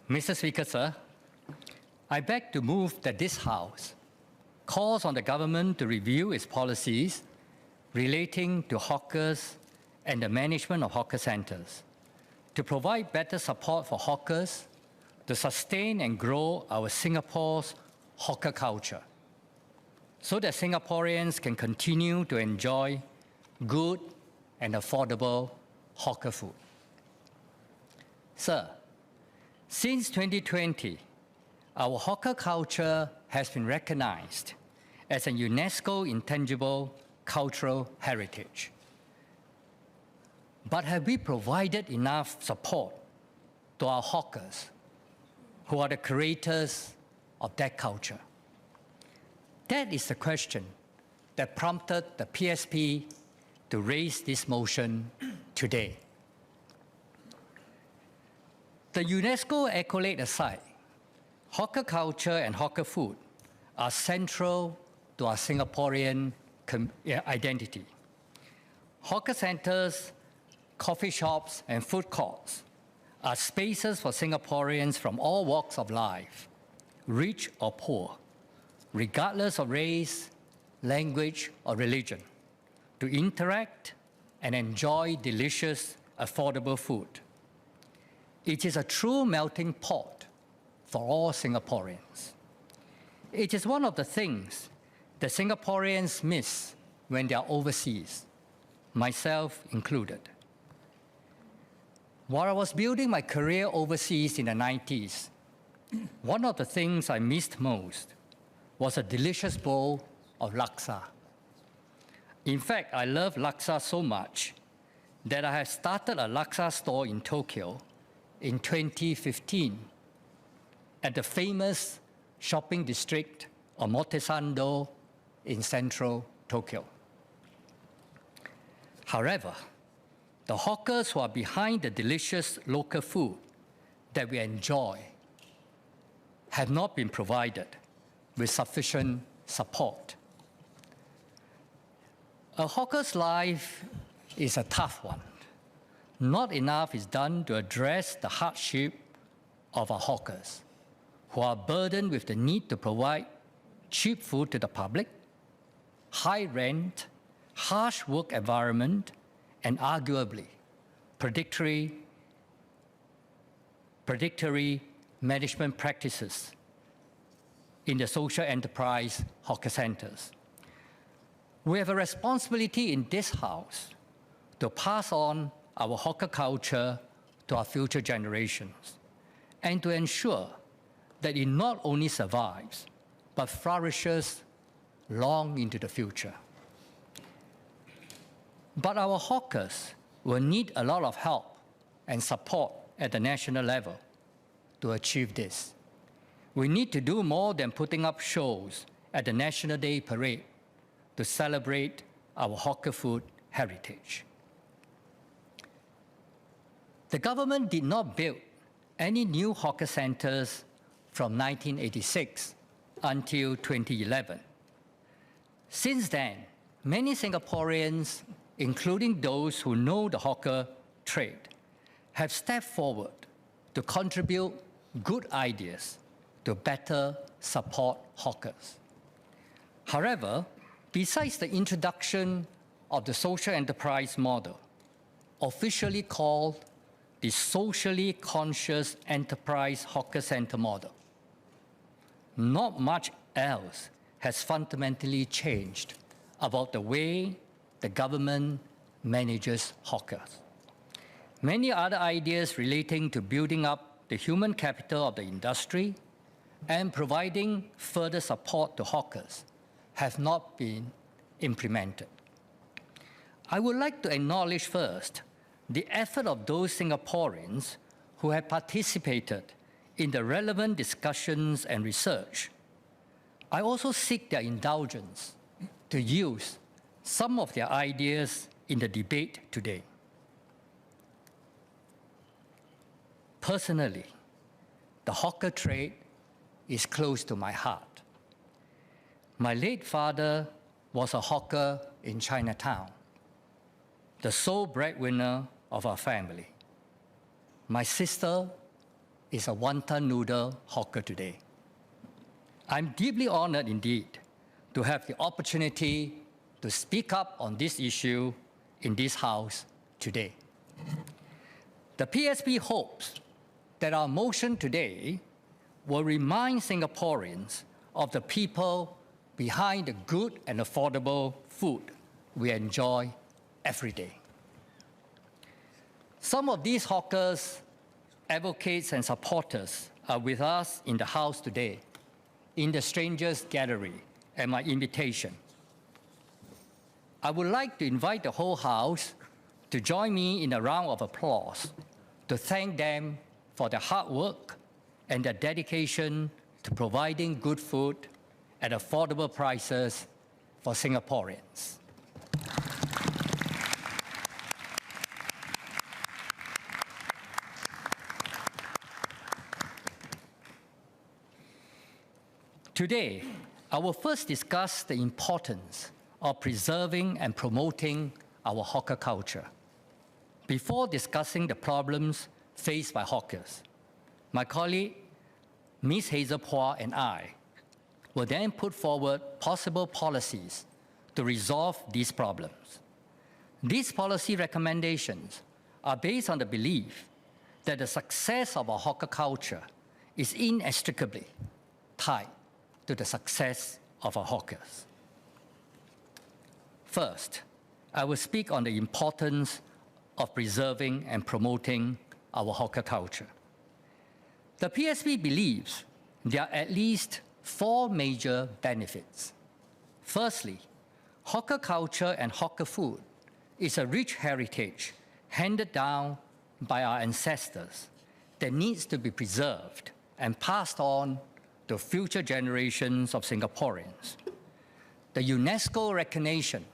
Mr. Speaker, sir, I beg to move that this House calls on the government to review its policies relating to hawkers and the management of hawker centres, to provide better support for hawkers, to sustain and grow our Singapore's hawker culture, so that Singaporeans can continue to enjoy good and affordable hawker food. Sir, since 2020, our hawker culture has been recognized as a UNESCO intangible cultural heritage. But have we provided enough support to our hawkers, who are the creators of that culture? That is the question that prompted the PSP to raise this motion today. The UNESCO accolade aside, hawker culture and hawker food are central to our Singaporean identity. Hawker centres, coffee shops, and food courts are spaces for Singaporeans from all walks of life, rich or poor, regardless of race, language, or religion, to interact and enjoy delicious, affordable food. It is a true melting pot for all Singaporeans. It is one of the things that Singaporeans miss when they are overseas, myself included. While I was building my career overseas in the 90s, one of the things I missed most was a delicious bowl of laksa. In fact, I love laksa so much that I have started a laksa store in Tokyo in 2015 at the famous shopping district of Omotesando in central Tokyo. However, the hawkers who are behind the delicious local food that we enjoy have not been provided with sufficient support. A hawker's life is a tough one. Not enough is done to address the hardship of our hawkers, who are burdened with the need to provide cheap food to the public, high rent, harsh work environment, and arguably predatory management practices in the social enterprise hawker centres. We have a responsibility in this House to pass on our hawker culture to our future generations and to ensure that it not only survives, but flourishes long into the future. But our hawkers will need a lot of help and support at the national level to achieve this. We need to do more than putting up shows at the National Day Parade to celebrate our hawker food heritage. The government did not build any new hawker centres from 1986 until 2011. Since then, many Singaporeans, including those who know the hawker trade, have stepped forward to contribute good ideas to better support hawkers. However, besides the introduction of the social enterprise model, officially called the socially conscious enterprise hawker centre model, not much else has fundamentally changed about the way the government manages hawkers. Many other ideas relating to building up the human capital of the industry and providing further support to hawkers have not been implemented. I would like to acknowledge first the effort of those Singaporeans who have participated in the relevant discussions and research. I also seek their indulgence to use some of their ideas in the debate today. Personally, the hawker trade is close to my heart. My late father was a hawker in Chinatown, the sole breadwinner of our family. My sister is a wonton noodle hawker today. I'm deeply honored indeed to have the opportunity to speak up on this issue in this House today. The PSP hopes that our motion today will remind Singaporeans of the people behind the good and affordable food we enjoy every day. Some of these hawkers, advocates, and supporters are with us in the House today, in the Strangers Gallery, at my invitation. I would like to invite the whole House to join me in a round of applause to thank them for their hard work and their dedication to providing good food at affordable prices for Singaporeans. Today, I will first discuss the importance of preserving and promoting our hawker culture. Before discussing the problems faced by hawkers, my colleague, Ms. Hazel and I will then put forward possible policies to resolve these problems. These policy recommendations are based on the belief that the success of our hawker culture is inextricably tied to the success of our hawkers. First, I will speak on the importance of preserving and promoting our hawker culture. The PSP believes there are at least 4 major benefits. Firstly, hawker culture and hawker food is a rich heritage handed down by our ancestors that needs to be preserved and passed on to future generations of Singaporeans. The UNESCO recognition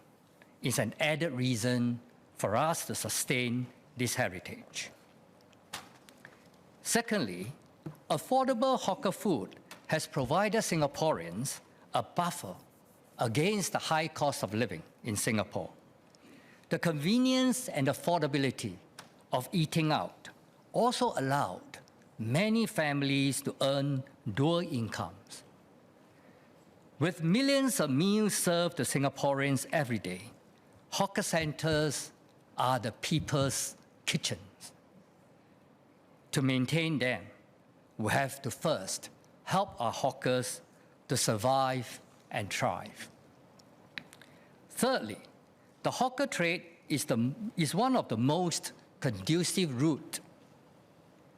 is an added reason for us to sustain this heritage. Secondly, affordable hawker food has provided Singaporeans a buffer against the high cost of living in Singapore. The convenience and affordability of eating out also allowed many families to earn dual incomes. With millions of meals served to Singaporeans every day, hawker centers are the people's kitchens. To maintain them, we have to first help our hawkers to survive and thrive. Thirdly, the hawker trade is one of the most conducive routes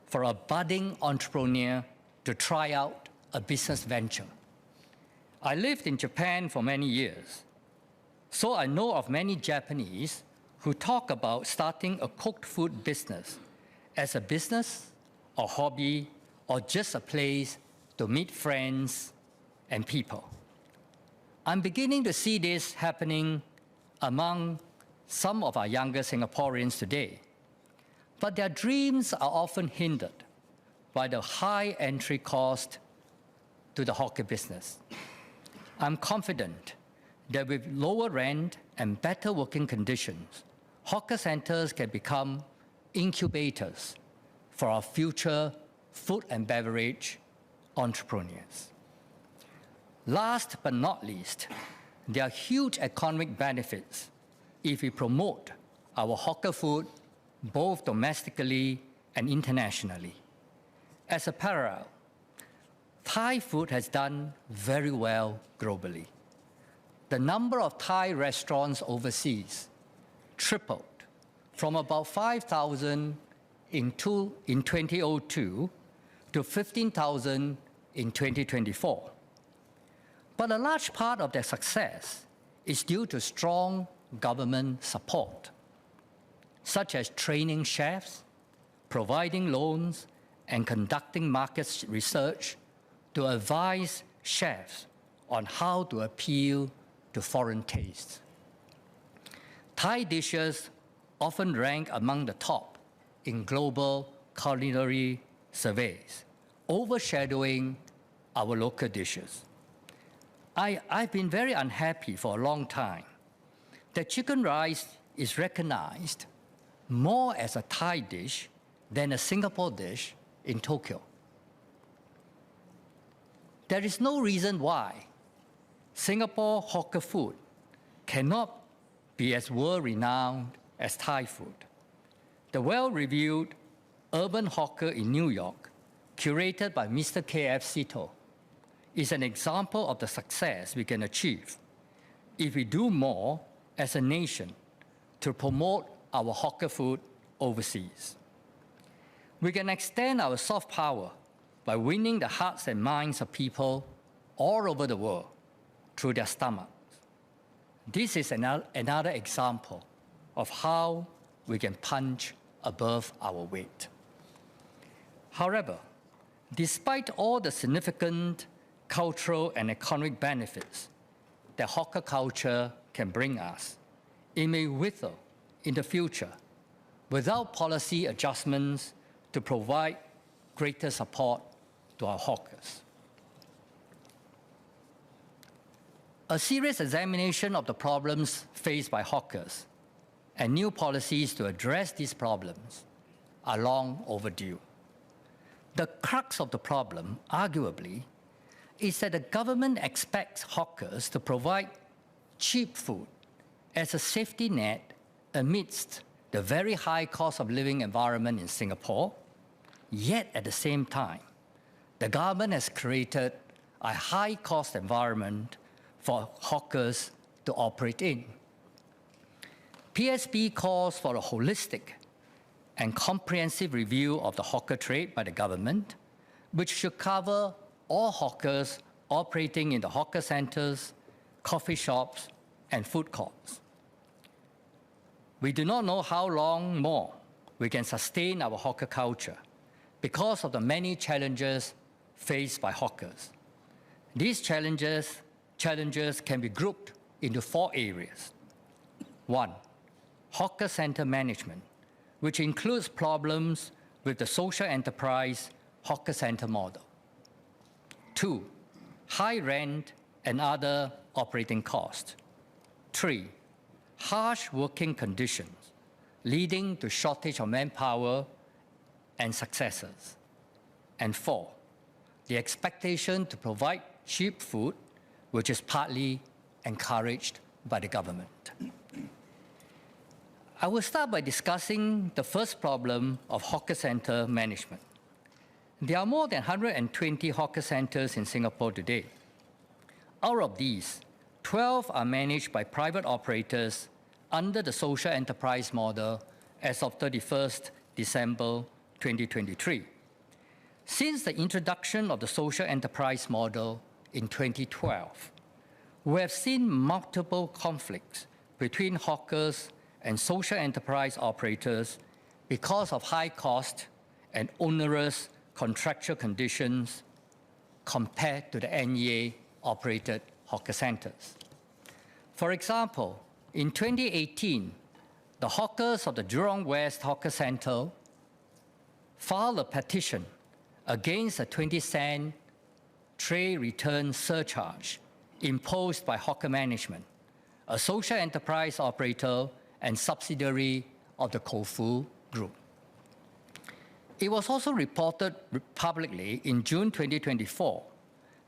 for a budding entrepreneur to try out a business venture. I lived in Japan for many years, so I know of many Japanese who talk about starting a cooked food business as a business or hobby or just a place to meet friends and people. I'm beginning to see this happening among some of our younger Singaporeans today, but their dreams are often hindered by the high entry cost to the hawker business. I'm confident that with lower rent and better working conditions, hawker centers can become incubators for our future food and beverage entrepreneurs. Last but not least, there are huge economic benefits if we promote our hawker food both domestically and internationally. As a parallel, Thai food has done very well globally. The number of Thai restaurants overseas tripled from about 5,000 in 2002 to 15,000 in 2024. But a large part of their success is due to strong government support, such as training chefs, providing loans, and conducting market research to advise chefs on how to appeal to foreign tastes. Thai dishes often rank among the top in global culinary surveys, overshadowing our local dishes. I've been very unhappy for a long time that chicken rice is recognized more as a Thai dish than a Singapore dish in Tokyo. There is no reason why Singapore hawker food cannot be as world-renowned as Thai food. The well-reviewed urban hawker in New York, curated by Mr. K.F. Sito, is an example of the success we can achieve if we do more as a nation to promote our hawker food overseas. We can extend our soft power by winning the hearts and minds of people all over the world through their stomachs. This is another example of how we can punch above our weight. However, despite all the significant cultural and economic benefits that hawker culture can bring us, it may wither in the future without policy adjustments to provide greater support to our hawkers. A serious examination of the problems faced by hawkers and new policies to address these problems are long overdue. The crux of the problem, arguably, is that the government expects hawkers to provide cheap food as a safety net amidst the very high cost of living environment in Singapore, yet at the same time, the government has created a high-cost environment for hawkers to operate in. PSP calls for a holistic and comprehensive review of the hawker trade by the government, which should cover all hawkers operating in the hawker centers, coffee shops, and food courts. We do not know how long more we can sustain our hawker culture because of the many challenges faced by hawkers. These challenges can be grouped into 4 areas. 1, hawker center management, which includes problems with the social enterprise hawker center model. 2, high rent and other operating costs. 3, harsh working conditions, leading to shortage of manpower and successors. And 4, the expectation to provide cheap food, which is partly encouraged by the government. I will start by discussing the first problem of hawker center management. There are more than 120 hawker centers in Singapore today. Out of these, 12 are managed by private operators under the social enterprise model as of 31st December 2023. Since the introduction of the social enterprise model in 2012, we have seen multiple conflicts between hawkers and social enterprise operators because of high cost and onerous contractual conditions compared to the NEA-operated hawker centers. For example, in 2018, the hawkers of the Jurong West Hawker Centre filed a petition against a 20-cent tray return surcharge imposed by hawker management, a social enterprise operator and subsidiary of the Koufu Group. It was also reported publicly in June 2024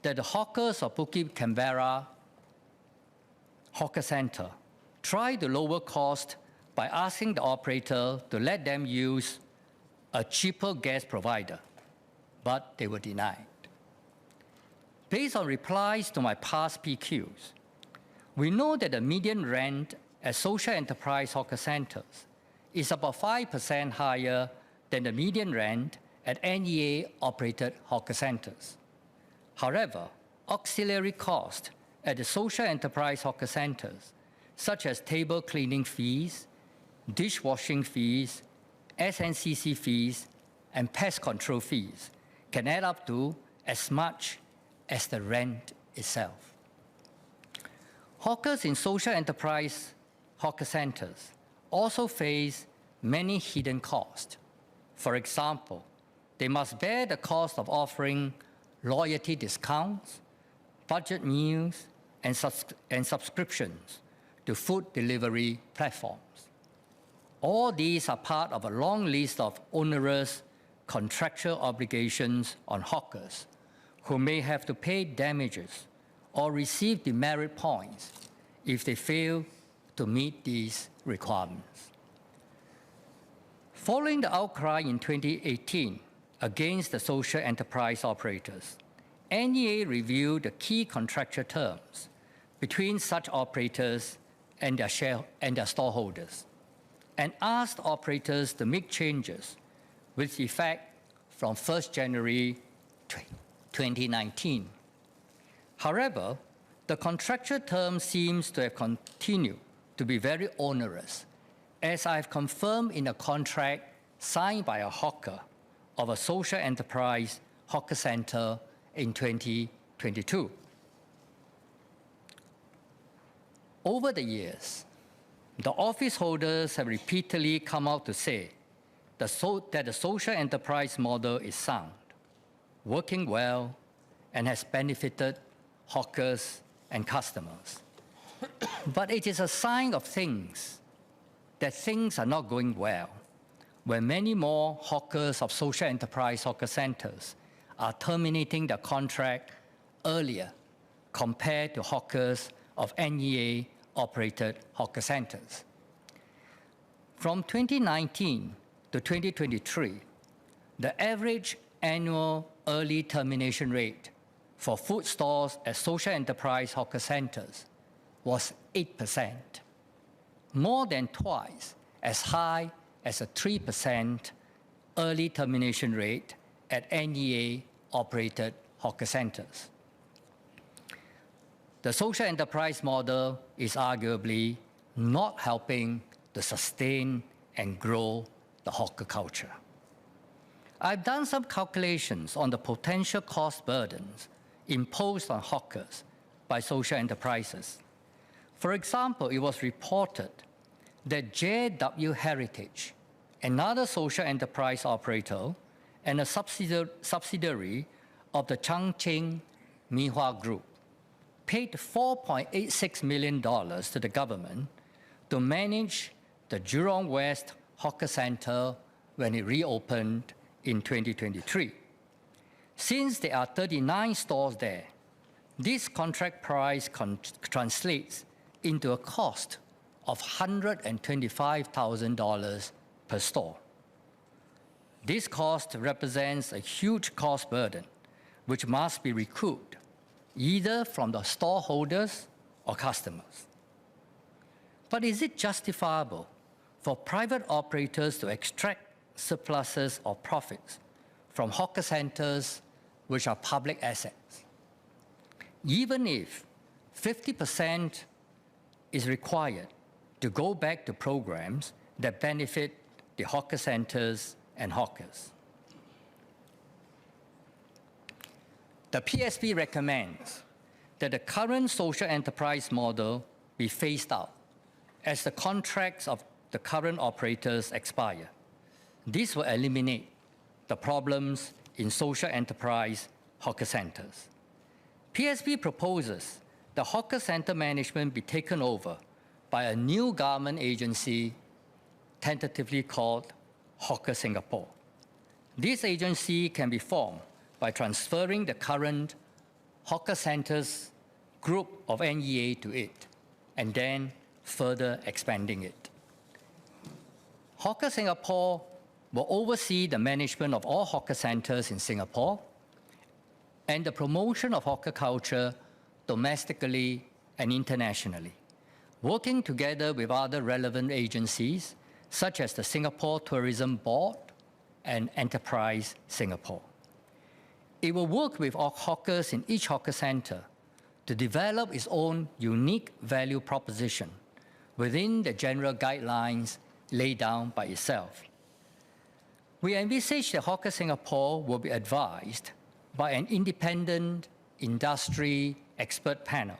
that the hawkers of Bukit Canberra Hawker Centre tried to lower cost by asking the operator to let them use a cheaper gas provider, but they were denied. Based on replies to my past PQs, we know that the median rent at social enterprise hawker centers is about 5% higher than the median rent at NEA-operated hawker centers. However, auxiliary costs at the social enterprise hawker centers, such as table cleaning fees, dishwashing fees, SNCC fees, and pest control fees, can add up to as much as the rent itself. Hawkers in social enterprise hawker centers also face many hidden costs. For example, they must bear the cost of offering loyalty discounts, budget meals, and subscriptions to food delivery platforms. All these are part of a long list of onerous contractual obligations on hawkers who may have to pay damages or receive demerit points if they fail to meet these requirements. Following the outcry in 2018 against the social enterprise operators, NEA reviewed the key contractual terms between such operators and their storeholders, and asked operators to make changes with effect from 1st January 2019. However, the contractual term seems to have continued to be very onerous, as I've confirmed in a contract signed by a hawker of a social enterprise hawker center in 2022. Over the years, the office holders have repeatedly come out to say that the social enterprise model is sound, working well, and has benefited hawkers and customers. But it is a sign of things are not going well when many more hawkers of social enterprise hawker centers are terminating their contract earlier compared to hawkers of NEA-operated hawker centers. From 2019 to 2023, the average annual early termination rate for food stores at social enterprise hawker centers was 8%, more than twice as high as a 3% early termination rate at NEA-operated hawker centers. The social enterprise model is arguably not helping to sustain and grow the hawker culture. I've done some calculations on the potential cost burdens imposed on hawkers by social enterprises. For example, it was reported that JW Heritage, another social enterprise operator and a subsidiary of the Changcheng Mihua Group, paid $4.86 million to the government to manage the Jurong West Hawker Center when it reopened in 2023. Since there are 39 stores there, this contract price translates into a cost of $125,000 per store. This cost represents a huge cost burden, which must be recouped either from the store holders or customers. But is it justifiable for private operators to extract surpluses or profits from hawker centers which are public assets, even if 50% is required to go back to programs that benefit the hawker centers and hawkers? The PSP recommends that the current social enterprise model be phased out as the contracts of the current operators expire. This will eliminate the problems in social enterprise hawker centers. PSP proposes the hawker center management be taken over by a new government agency tentatively called Hawker Singapore. This agency can be formed by transferring the current hawker centers group of NEA to it, and then further expanding it. Hawker Singapore will oversee the management of all hawker centers in Singapore and the promotion of hawker culture domestically and internationally, working together with other relevant agencies such as the Singapore Tourism Board and Enterprise Singapore. It will work with all hawkers in each hawker center to develop its own unique value proposition within the general guidelines laid down by itself. We envisage that Hawker Singapore will be advised by an independent industry expert panel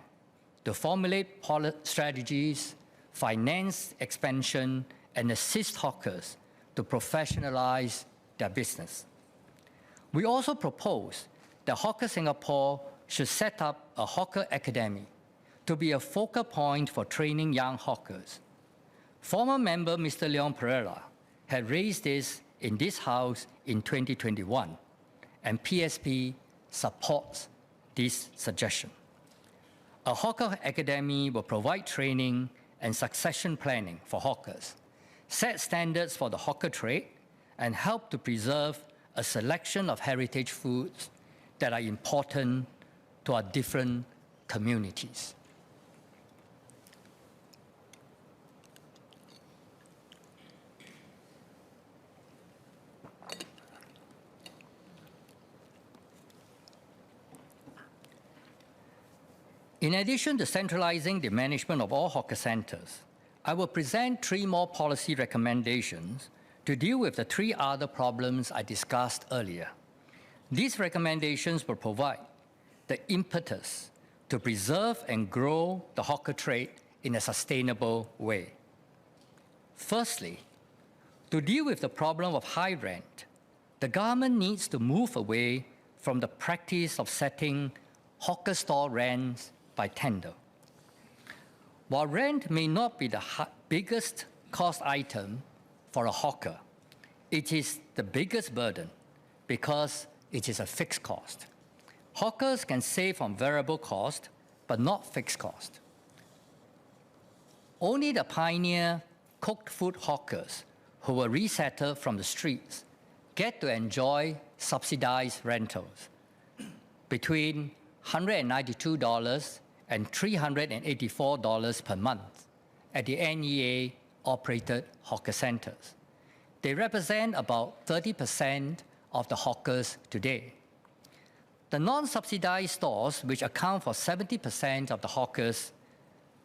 to formulate strategies, finance expansion, and assist hawkers to professionalize their business. We also propose that Hawker Singapore should set up a hawker academy to be a focal point for training young hawkers. Former member Mr. Leong Pereira had raised this in this House in 2021, and PSP supports this suggestion. A hawker academy will provide training and succession planning for hawkers, set standards for the hawker trade, and help to preserve a selection of heritage foods that are important to our different communities. In addition to centralizing the management of all hawker centres, I will present 3 more policy recommendations to deal with the 3 other problems I discussed earlier. These recommendations will provide the impetus to preserve and grow the hawker trade in a sustainable way. Firstly, to deal with the problem of high rent, the government needs to move away from the practice of setting hawker store rents by tender. While rent may not be the biggest cost item for a hawker, it is the biggest burden because it is a fixed cost. Hawkers can save on variable cost, but not fixed cost. Only the pioneer cooked food hawkers who were resettled from the streets get to enjoy subsidized rentals between $192 and $384 per month at the NEA-operated hawker centres. They represent about 30% of the hawkers today. The non-subsidized stores, which account for 70% of the hawkers,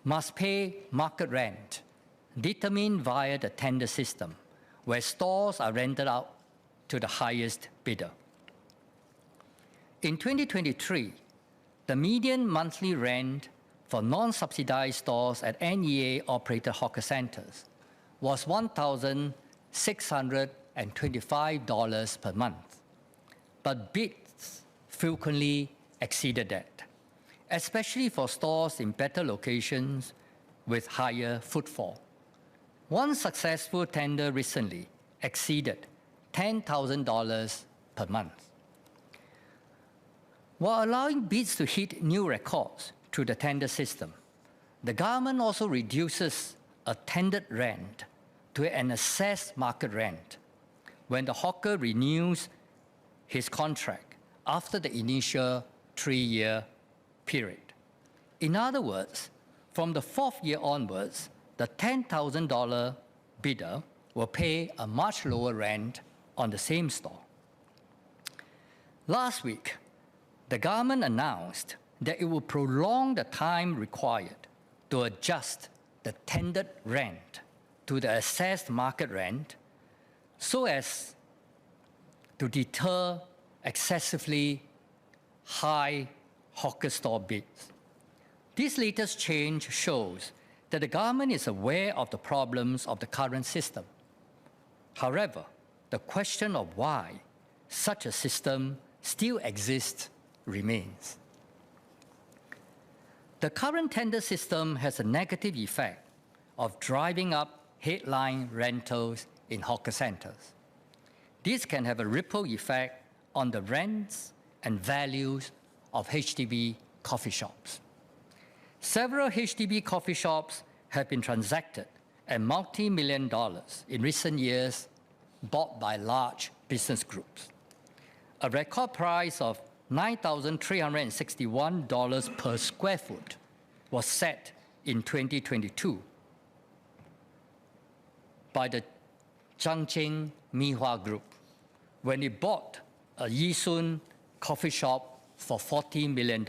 must pay market rent, determined via the tender system, where stores are rented out to the highest bidder. In 2023, the median monthly rent for non-subsidized stores at NEA-operated hawker centres was $1,625 per month, but bids frequently exceeded that, especially for stores in better locations with higher footfall. One successful tender recently exceeded $10,000 per month. While allowing bids to hit new records through the tender system, the government also reduces a tendered rent to an assessed market rent when the hawker renews his contract after the initial 3-year period. In other words, from the 4th year onwards, the $10,000 bidder will pay a much lower rent on the same store. Last week, the government announced that it will prolong the time required to adjust the tendered rent to the assessed market rent so as to deter excessively high hawker store bids. This latest change shows that the government is aware of the problems of the current system. However, the question of why such a system still exists remains. The current tender system has a negative effect of driving up headline rentals in hawker centres. This can have a ripple effect on the rents and values of HDB coffee shops. Several HDB coffee shops have been transacted at multi-million dollars in recent years, bought by large business groups. A record price of $9,361 per square foot was set in 2022 by the Zhangjiang Mihua Group when it bought a Yisun coffee shop for $40 million.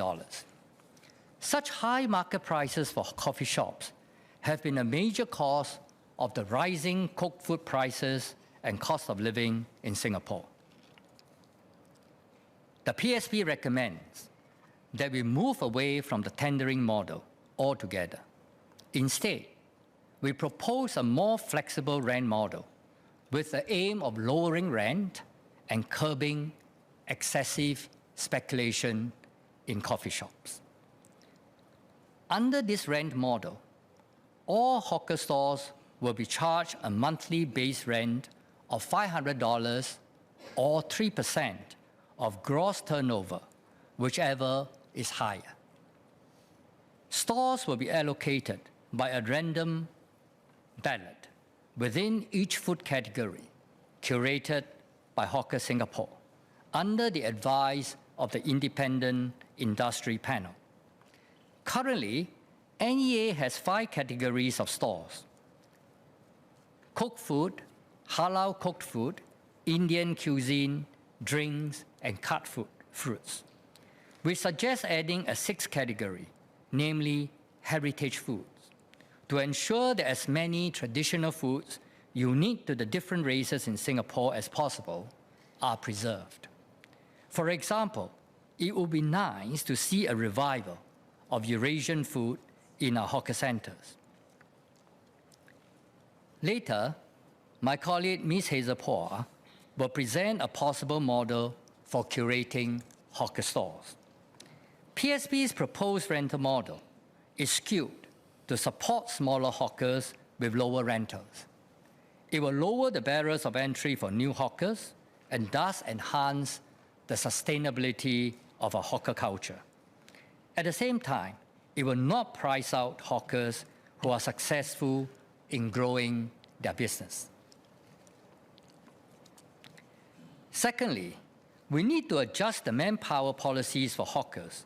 Such high market prices for coffee shops have been a major cause of the rising cooked food prices and cost of living in Singapore. The PSP recommends that we move away from the tendering model altogether. Instead, we propose a more flexible rent model with the aim of lowering rent and curbing excessive speculation in coffee shops. Under this rent model, all hawker stores will be charged a monthly base rent of $500 or 3% of gross turnover whichever is higher. Stalls will be allocated by a random ballot within each food category, curated by Hawker Singapore, under the advice of the Independent Industry Panel. Currently, NEA has 5 categories of stalls: cooked food, halal cooked food, Indian cuisine, drinks, and cut fruits. We suggest adding a 6th category, namely heritage foods, to ensure that as many traditional foods unique to the different races in Singapore as possible are preserved. For example, it would be nice to see a revival of Eurasian food in our hawker centres. Later, my colleague Ms. Hazel will present a possible model for curating hawker stalls. PSP's proposed rental model is skewed to support smaller hawkers with lower rentals. It will lower the barriers of entry for new hawkers and thus enhance the sustainability of our hawker culture. At the same time, it will not price out hawkers who are successful in growing their business. Secondly, we need to adjust the manpower policies for hawkers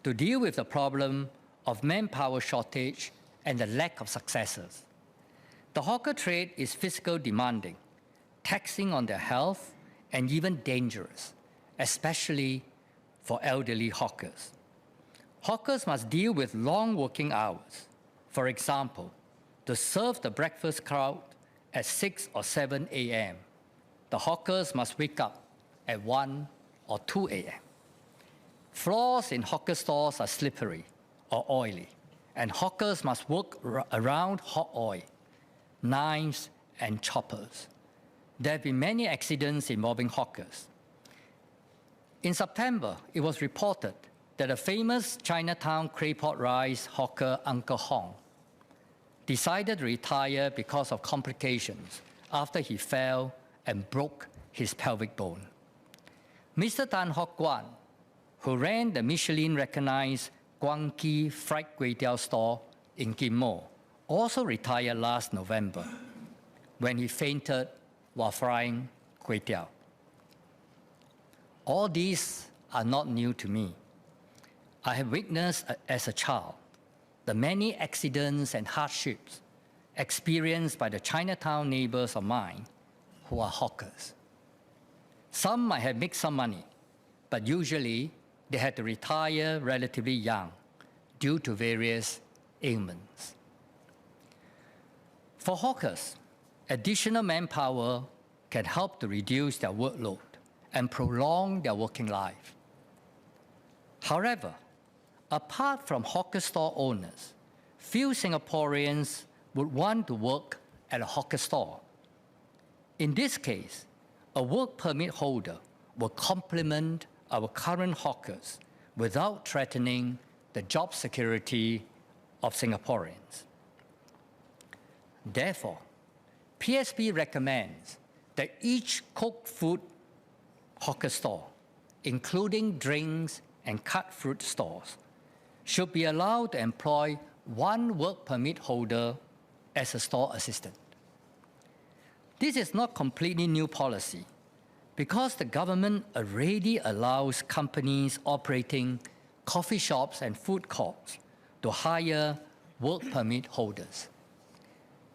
to deal with the problem of manpower shortage and the lack of successors. The hawker trade is physically demanding, taxing on their health, and even dangerous, especially for elderly hawkers. Hawkers must deal with long working hours. For example, to serve the breakfast crowd at 6 or 7 a.m., the hawkers must wake up at 1 or 2 a.m. Floors in hawker stores are slippery or oily, and hawkers must work around hot oil, knives, and choppers. There have been many accidents involving hawkers. In September, it was reported that a famous Chinatown claypot rice hawker, Uncle Hong, decided to retire because of complications after he fell and broke his pelvic bone. Mr. Tan Hock Guan, who ran the Michelin-recognized Guang Ki fried kway teow store in Ghim Moh, also retired last November when he fainted while frying kway teow. All these are not new to me. I have witnessed as a child the many accidents and hardships experienced by the Chinatown neighbors of mine who are hawkers. Some might have made some money, but usually they had to retire relatively young due to various ailments. For hawkers, additional manpower can help to reduce their workload and prolong their working life. However, apart from hawker store owners, few Singaporeans would want to work at a hawker store. In this case, a work permit holder will complement our current hawkers without threatening the job security of Singaporeans. Therefore, PSP recommends that each cooked food hawker store, including drinks and cut fruit stores, should be allowed to employ one work permit holder as a store assistant. This is not completely new policy because the government already allows companies operating coffee shops and food courts to hire work permit holders.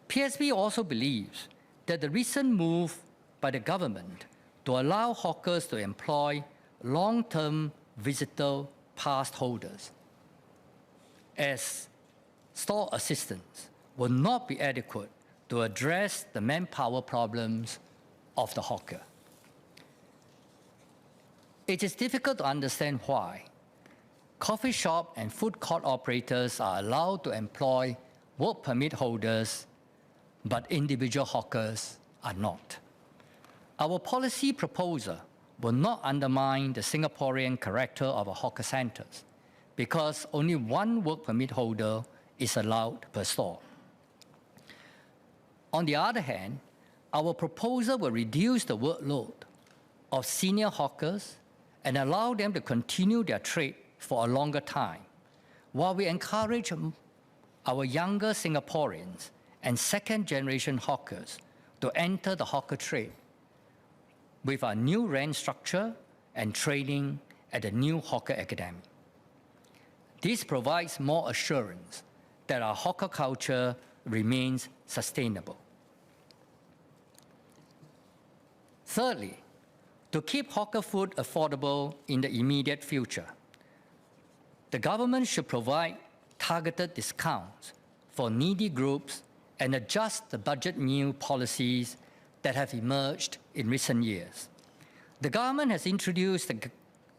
PSP also believes that the recent move by the government to allow hawkers to employ long-term visitor pass holders as store assistants will not be adequate to address the manpower problems of the hawker. It is difficult to understand why coffee shop and food court operators are allowed to employ work permit holders, but individual hawkers are not. Our policy proposal will not undermine the Singaporean character of our hawker centres because only one work permit holder is allowed per store. On the other hand, our proposal will reduce the workload of senior hawkers and allow them to continue their trade for a longer time, while we encourage our younger Singaporeans and second-generation hawkers to enter the hawker trade with our new rent structure and training at the new Hawker Academy. This provides more assurance that our hawker culture remains sustainable. Thirdly, to keep hawker food affordable in the immediate future, the government should provide targeted discounts for needy groups and adjust the budget meal policies that have emerged in recent years. The government has introduced the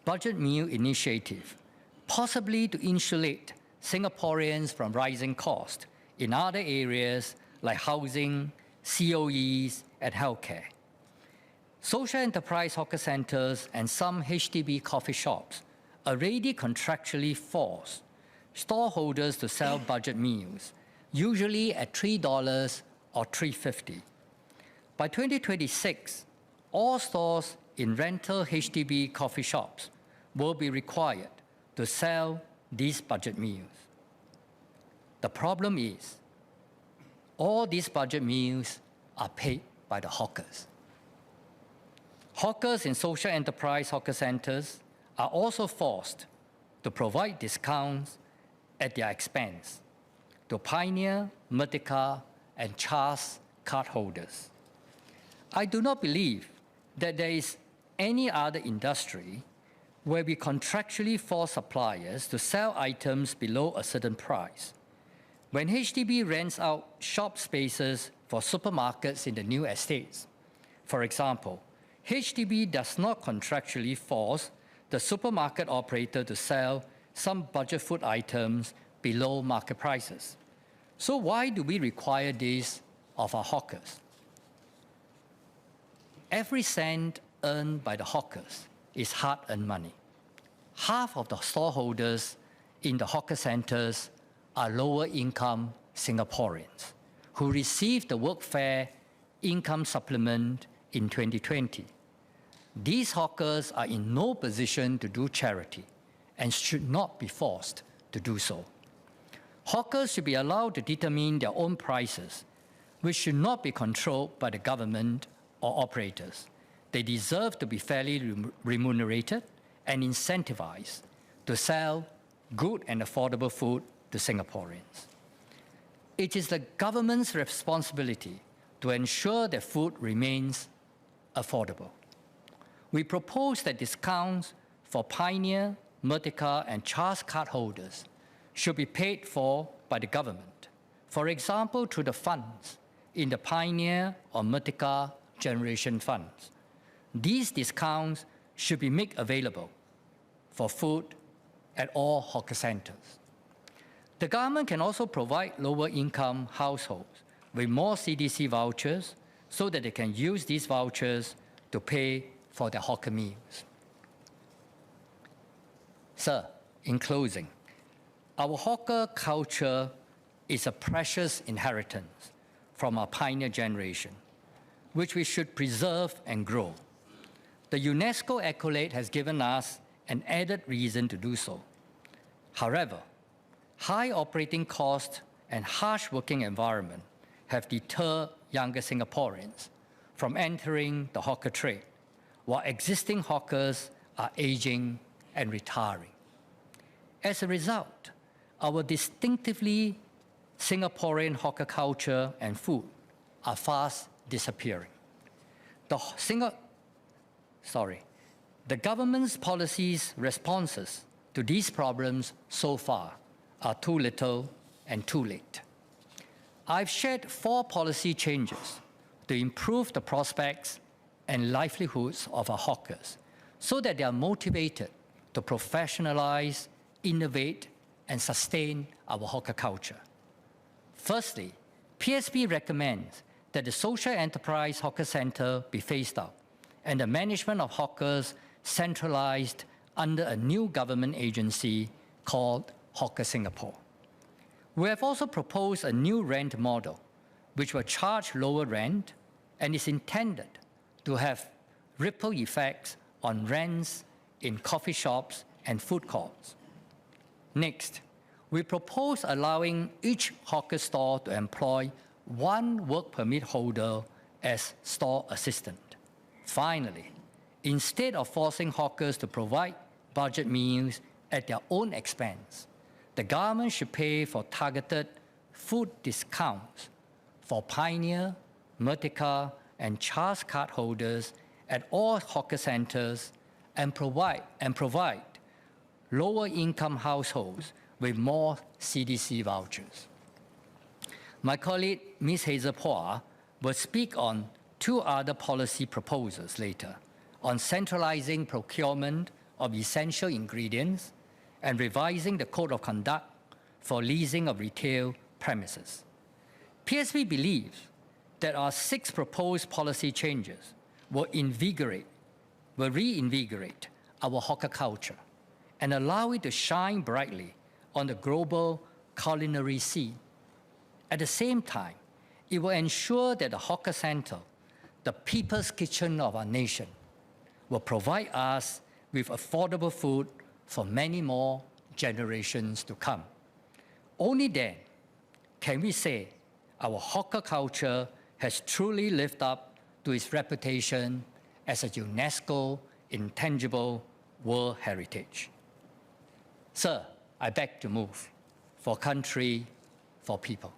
budget meal initiative, possibly to insulate Singaporeans from rising costs in other areas like housing, COEs, and healthcare. Social enterprise hawker centres and some HDB coffee shops already contractually force storeholders to sell budget meals, usually at $3 or $3.50. By 2026, all stores in rental HDB coffee shops will be required to sell these budget meals. The problem is, all these budget meals are paid by the hawkers. Hawkers in social enterprise hawker centres are also forced to provide discounts at their expense to Pioneer, Merdeka, and Chas cardholders. I do not believe that there is any other industry where we contractually force suppliers to sell items below a certain price. When HDB rents out shop spaces for supermarkets in the new estates, for example, HDB does not contractually force the supermarket operator to sell some budget food items below market prices. So why do we require this of our hawkers? Every cent earned by the hawkers is hard-earned money. Half of the storeholders in the hawker centres are lower-income Singaporeans who received the workfare income supplement in 2020. These hawkers are in no position to do charity and should not be forced to do so. Hawkers should be allowed to determine their own prices, which should not be controlled by the government or operators. They deserve to be fairly remunerated and incentivized to sell good and affordable food to Singaporeans. It is the government's responsibility to ensure that food remains affordable. We propose that discounts for Pioneer, Merdeka, and Chas cardholders should be paid for by the government, for example, through the funds in the Pioneer or Merdeka generation funds. These discounts should be made available for food at all hawker centres. The government can also provide lower-income households with more CDC vouchers so that they can use these vouchers to pay for their hawker meals. Sir, in closing, our hawker culture is a precious inheritance from our pioneer generation, which we should preserve and grow. The UNESCO accolade has given us an added reason to do so. However, high operating costs and harsh working environment have deterred younger Singaporeans from entering the hawker trade, while existing hawkers are aging and retiring. As a result, our distinctively Singaporean hawker culture and food are fast disappearing. The government's policies responses to these problems so far are too little and too late. I've shared 4 policy changes to improve the prospects and livelihoods of our hawkers so that they are motivated to professionalize, innovate, and sustain our hawker culture. Firstly, PSP recommends that the social enterprise hawker centre be phased out and the management of hawkers centralised under a new government agency called Hawker Singapore. We have also proposed a new rent model which will charge lower rent and is intended to have ripple effects on rents in coffee shops and food courts. Next, we propose allowing each hawker store to employ one work permit holder as store assistant. Finally, instead of forcing hawkers to provide budget meals at their own expense, the government should pay for targeted food discounts for Pioneer, Merdeka, and Charles card holders at all hawker centres and provide lower-income households with more CDC vouchers. My colleague, Ms. Hazel will speak on two other policy proposals later on centralising procurement of essential ingredients and revising the Code of Conduct for leasing of retail premises. PSP believes that our 6 proposed policy changes will reinvigorate our hawker culture and allow it to shine brightly on the global culinary scene. At the same time, it will ensure that the hawker centre, the people's kitchen of our nation, will provide us with affordable food for many more generations to come. Only then can we say our hawker culture has truly lived up to its reputation as a UNESCO intangible world heritage. Sir, I beg to move for country, for people.